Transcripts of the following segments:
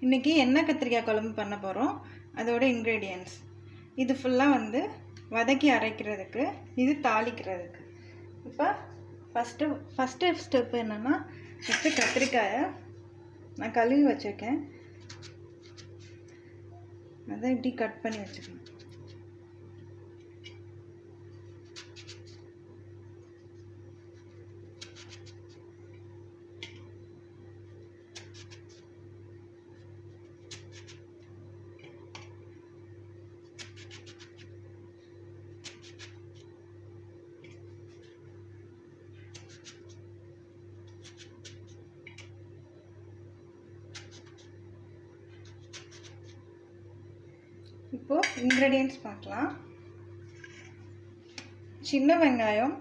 இன்றைக்கி எண்ணெய் கத்திரிக்காய் குழம்பு பண்ண போகிறோம். அதோட இன்க்ரீடியன்ட்ஸ் இது ஃபுல்லாக வந்து வதக்கி அரைக்கிறதுக்கு, இது தாளிக்கிறதுக்கு. இப்போ ஃபஸ்ட்டு ஸ்டெப் என்னென்னா, ஃபஸ்ட்டு கத்திரிக்காயை நான் கழுவி வச்சுருக்கேன், அதை இப்படி கட் பண்ணி வச்சுக்கணும். இப்போது இன்க்ரீடியன்ட்ஸ் பார்க்கலாம். சின்ன வெங்காயம்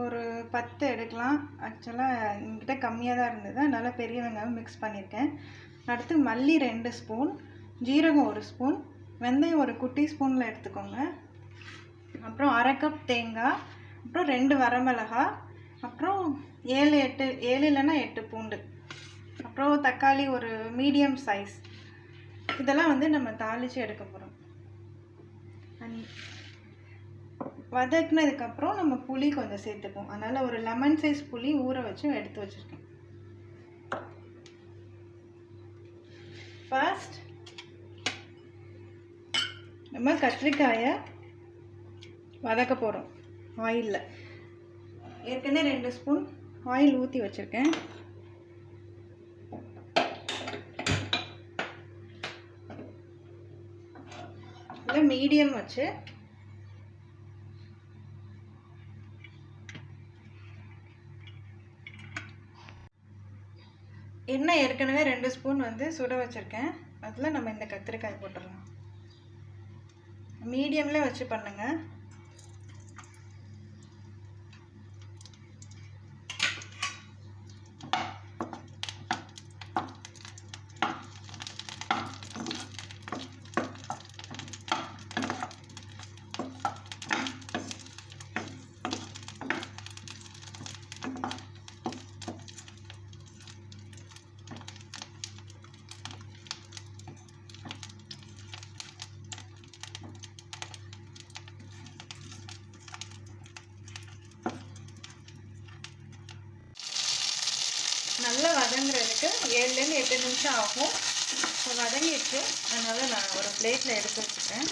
ஒரு 10 எடுக்கலாம். ஆக்சுவலாக என்கிட்ட கம்மியாக தான் இருந்தது, அதனால் பெரிய வெங்காயம் மிக்ஸ் பண்ணியிருக்கேன். அடுத்து மல்லி 2 ஸ்பூன், ஜீரகம் 1 ஸ்பூன், வெந்தயம் ஒரு குட்டி ஸ்பூனில் எடுத்துக்கோங்க. அப்புறம் 1/2 கப் தேங்காய், அப்புறம் 2 வரமிளகா, அப்புறம் 7 இல்லைன்னா 8 பூண்டு, அப்புறம் தக்காளி ஒரு மீடியம் சைஸ். இதெல்லாம் வந்து நம்ம தாளித்து எடுக்க போகிறோம். வதக்குனதுக்கப்புறம் நம்ம புளி கொஞ்சம் சேர்த்துப்போம். அதனால் ஒரு லெமன் சைஸ் புளி ஊற வச்சு எடுத்து வச்சுருக்கேன். ஃபர்ஸ்ட் நம்ம கத்திரிக்காயை வதக்க போகிறோம் ஆயிலில். ஏற்கனவே 2 ஸ்பூன் ஆயில் ஊற்றி வச்சுருக்கேன். இதில் மீடியம் வச்சு எண்ணெய் ஏற்கனவே 2 ஸ்பூன் வந்து சுட வச்சுருக்கேன். அதில் நம்ம இந்த கத்திரிக்காய் போட்டுடலாம். மீடியமில் வச்சு பண்ணுங்கள். நல்லா வதங்குறதுக்கு 7லேருந்து 8 நிமிஷம் ஆகும். இப்போ வதங்கிடுச்சு, அதனால் நான் ஒரு பிளேட்டில் எடுத்து வச்சுட்டேன்.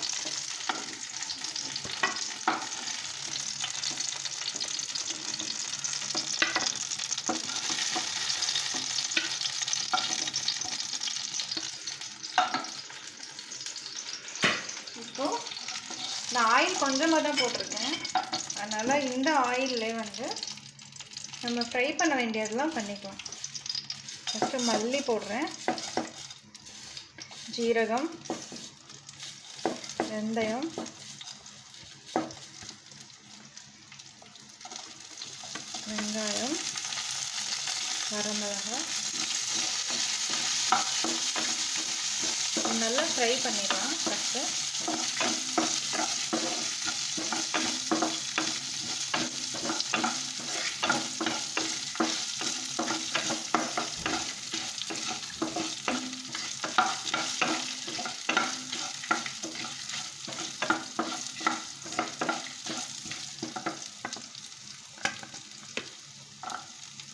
இப்போது நான் ஆயில் கொஞ்சமாக தான் போட்டிருக்கேன், அதனால் இந்த ஆயிலே வந்து நம்ம ஃப்ரை பண்ண வேண்டியதெல்லாம் பண்ணிக்கலாம். ஃபஸ்ட்டு மல்லி போடுறேன், ஜீரகம், வெந்தயம், வெங்காயம், வரமிளகாய் நல்லா ஃப்ரை பண்ணிடலாம். ஃபஸ்ட்டு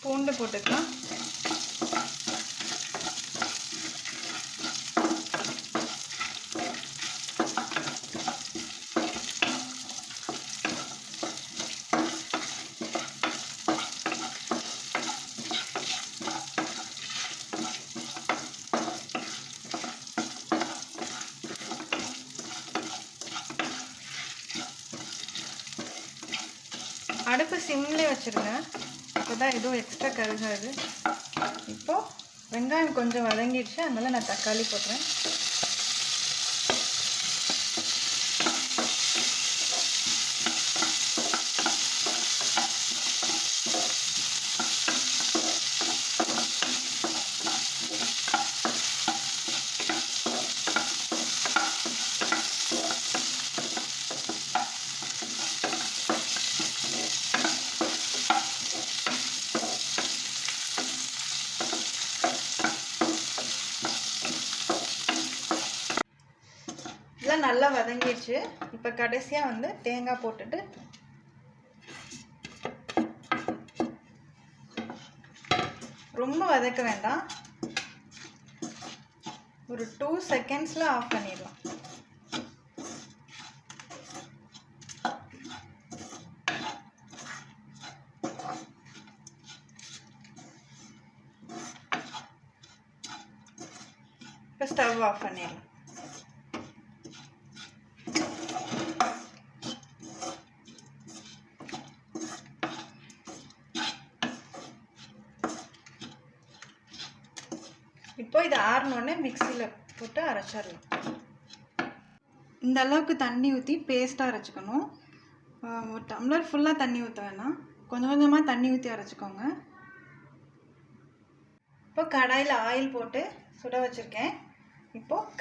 பூண்டு போட்டுக்கலாம். அடுப்பு சிம்லேயே வச்சுருங்க, அப்போ தான் எதுவும் எக்ஸ்ட்ரா கருகாது. இப்போது வெங்காயம் கொஞ்சம் வதங்கிடுச்சு, அதனால் நான் தக்காளி போட்டுறேன். நல்லா வதங்கிடுச்சு. இப்போ கடைசியாக வந்து தேங்காய் போட்டுட்டு ரொம்ப வதக்க வேண்டாம், ஒரு 2 செகண்ட்ஸில் ஆஃப் பண்ணிடலாம். இப்போ ஸ்டவ் ஆஃப் பண்ணிடலாம். இப்போ இது ஆறினோடனே மிக்சியில் போட்டு அரைச்சிடலாம். இந்த அளவுக்கு தண்ணி ஊற்றி பேஸ்ட்டாக அரைச்சிக்கணும். ஒரு டம்ளர் ஃபுல்லாக தண்ணி ஊற்ற வேணாம், கொஞ்சம் கொஞ்சமாக தண்ணி ஊற்றி அரைச்சிக்கோங்க. இப்போ கடாயில் ஆயில் போட்டு சுட வச்சுருக்கேன். இப்போது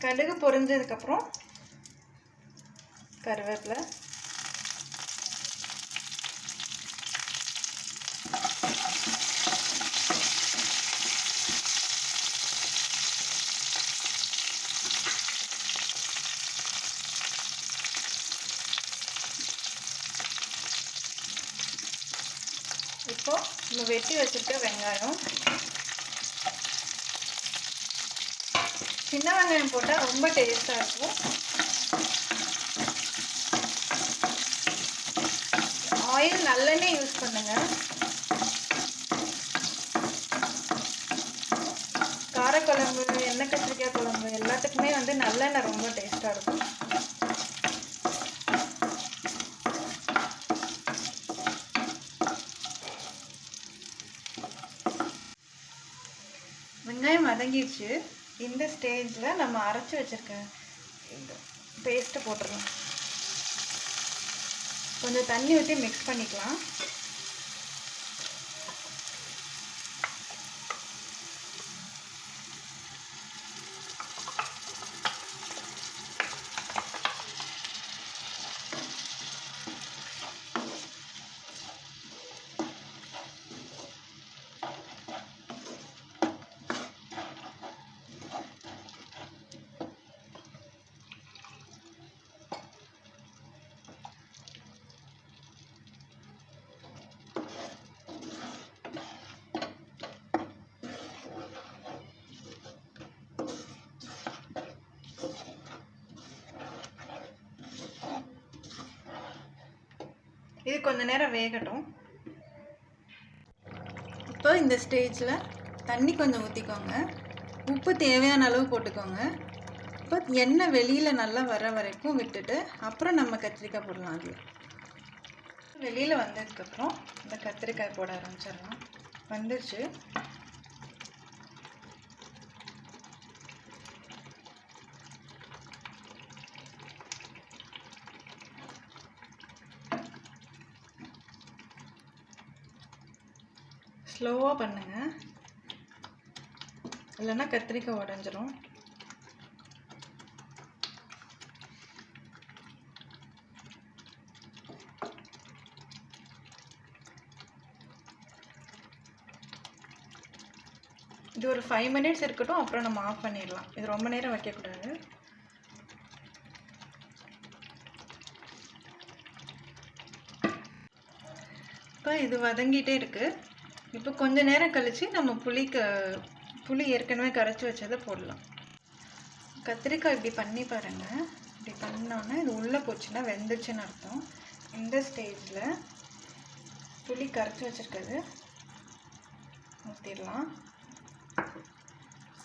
கடுகு பொரிஞ்சதுக்கப்புறம் கருவேப்பிலை, இப்போ நம்ம வெட்டி வச்சுருக்க வெங்காயம், சின்ன வெங்காயம் போட்டால் ரொம்ப டேஸ்ட்டாக இருக்கும். ஆயில் நல்லெண்ணெய் யூஸ் பண்ணுங்கள். காரக்குழம்பு, எண்ணெய் கத்திரிக்காய் குழம்பு எல்லாத்துக்குமே வந்து நல்லெண்ணெய் ரொம்ப டேஸ்ட்டாக இருக்கும். வெங்காயம் வதங்கிடுச்சு. இந்த ஸ்டேஜில் நம்ம அரைச்சி வச்சுருக்க இந்த பேஸ்ட்டு போட்டுடலாம். கொஞ்சம் தண்ணி ஊற்றி மிக்ஸ் பண்ணிக்கலாம். இது கொஞ்ச நேரம் வேகட்டும். இப்போ இந்த ஸ்டேஜில் தண்ணி கொஞ்சம் ஊற்றிக்கோங்க, உப்பு தேவையான அளவு போட்டுக்கோங்க. இப்போ எண்ணெய் வெளியில் நல்லா வர வரைக்கும் விட்டுட்டு அப்புறம் நம்ம கத்திரிக்காய் போடலாம். அது வெளியில் வந்ததுக்கப்புறம் இந்த கத்திரிக்காய் போட ஆரம்பிச்சிடலாம். வந்துருச்சு. ஸ்லோவாக பண்ணுங்க, இல்லைன்னா கத்திரிக்காய் உடஞ்சிரும். இது ஒரு 5 மினிட்ஸ் இருக்கட்டும், அப்புறம் நம்ம ஆஃப் பண்ணிடலாம். இது ரொம்ப நேரம் வைக்கக்கூடாது. இப்போ இது வதங்கிட்டே இருக்குது. இப்போ கொஞ்ச நேரம் கழித்து நம்ம புளி ஏற்கனவே கரைச்சி வச்சதை போடலாம். கத்திரிக்காய் இப்படி பண்ணி பாருங்கள். இப்படி பண்ணோன்னே இது உள்ளே போச்சுன்னா வெந்துச்சுன்னு அர்த்தம். இந்த ஸ்டேஜில் புளி கரைச்சி வச்சுருக்கிறது ஊற்றிடலாம்.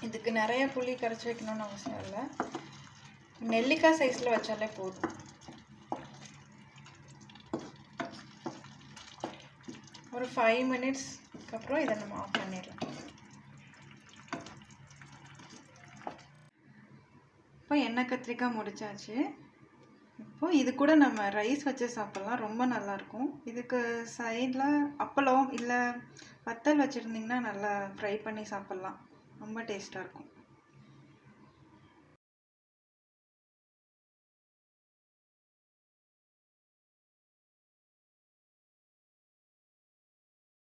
இதுக்கு நிறைய புளி கரைச்சி வைக்கணும்னு அவசியம் இல்லை, நெல்லிக்காய் சைஸில் வச்சாலே போதும். ஒரு 5 மினிட்ஸ்க்கு அப்புறம் இதை நம்ம ஆஃப் பண்ணிடலாம். இப்போ எண்ணெய் கத்திரிக்காய் முடிச்சாச்சு. இப்போ இது கூட நம்ம ரைஸ் வச்சு சாப்பிட்லாம், ரொம்ப நல்லாயிருக்கும். இதுக்கு சைடில் அப்பளம் இல்லை வத்தல் வச்சுருந்திங்கன்னா நல்லா ஃப்ரை பண்ணி சாப்பிட்லாம், ரொம்ப டேஸ்ட்டாக இருக்கும்.